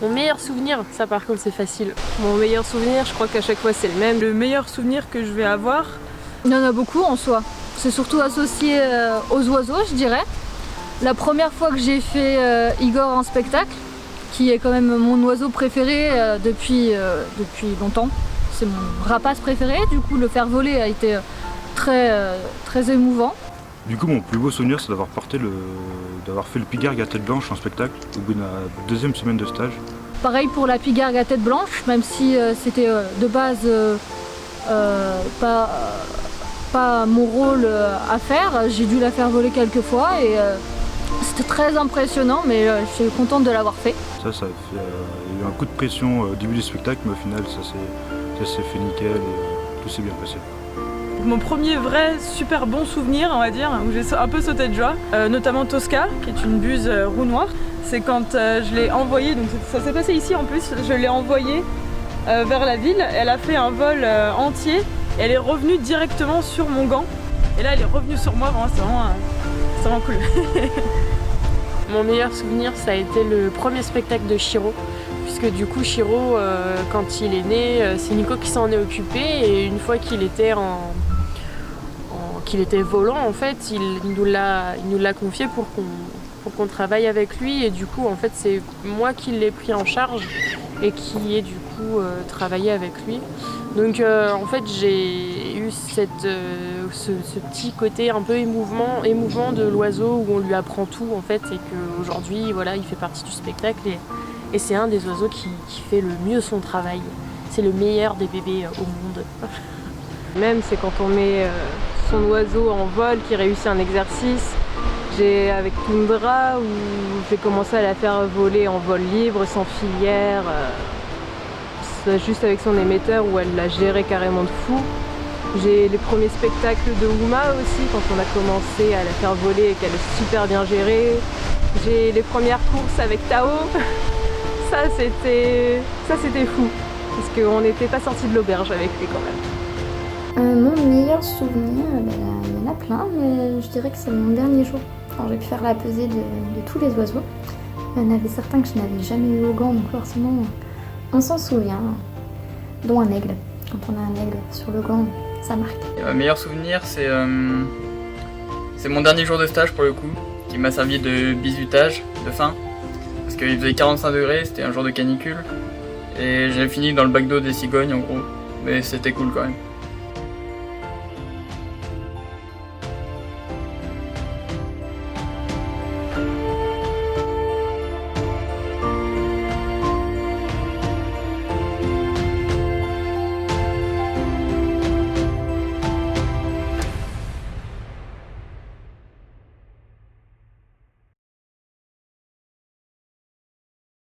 Mon meilleur souvenir, ça par contre c'est facile. Mon meilleur souvenir, je crois qu'à chaque fois c'est le même. Le meilleur souvenir que je vais avoir, il y en a beaucoup en soi. C'est surtout associé aux oiseaux, je dirais. La première fois que j'ai fait Igor en spectacle, qui est quand même mon oiseau préféré depuis longtemps. C'est mon rapace préféré, du coup le faire voler a été très émouvant. Du coup, mon plus beau souvenir, c'est d'avoir fait le pigargue à tête blanche en spectacle au bout de la deuxième semaine de stage. Pareil pour la pigargue à tête blanche, même si c'était de base pas mon rôle à faire, j'ai dû la faire voler quelques fois et c'était très impressionnant, mais je suis contente de l'avoir fait. Il y a eu un coup de pression au début du spectacle, mais au final, ça s'est fait nickel et tout s'est bien passé. mon premier vrai super bon souvenir, on va dire, où j'ai un peu sauté de joie, notamment Tosca, qui est une buse roue noire. C'est quand je l'ai envoyée, donc ça s'est passé ici en plus, je l'ai envoyée vers la ville, elle a fait un vol entier, et elle est revenue directement sur mon gant. Et là elle est revenue sur moi, c'est vraiment cool. Mon meilleur souvenir, ça a été le premier spectacle de Chiro. Puisque du coup Chiro, quand il est né, c'est Nico qui s'en est occupé, et une fois qu'il était qu'il était volant, en fait, il nous l'a confié pour qu'on travaille avec lui, et du coup en fait c'est moi qui l'ai pris en charge et qui ai du coup travaillé avec lui. Donc en fait j'ai eu ce petit côté un peu émouvant de l'oiseau, où on lui apprend tout en fait, et qu'aujourd'hui voilà, il fait partie du spectacle, et c'est un des oiseaux qui fait le mieux son travail. C'est le meilleur des bébés au monde. Même c'est quand on met son oiseau en vol, qui réussit un exercice. J'ai avec Tundra, où j'ai commencé à la faire voler en vol libre, sans filière, juste avec son émetteur, où elle l'a géré carrément de fou. J'ai les premiers spectacles de Uma aussi, quand on a commencé à la faire voler et qu'elle est super bien gérée. J'ai les premières courses avec Tao. Ça c'était fou, parce qu'on n'était pas sorti de l'auberge avec lui quand même. Mon meilleur souvenir, il y en a plein, mais je dirais que c'est mon dernier jour, quand j'ai pu faire la pesée de tous les oiseaux. Il y en avait certains que je n'avais jamais eu au gant, donc forcément on s'en souvient, dont un aigle. Quand on a un aigle sur le gant, ça marque. Mon meilleur souvenir, c'est mon dernier jour de stage pour le coup, qui m'a servi de bizutage de fin, parce qu'il faisait 45 degrés, c'était un jour de canicule, et j'ai fini dans le bac d'eau des cigognes en gros, mais c'était cool quand même.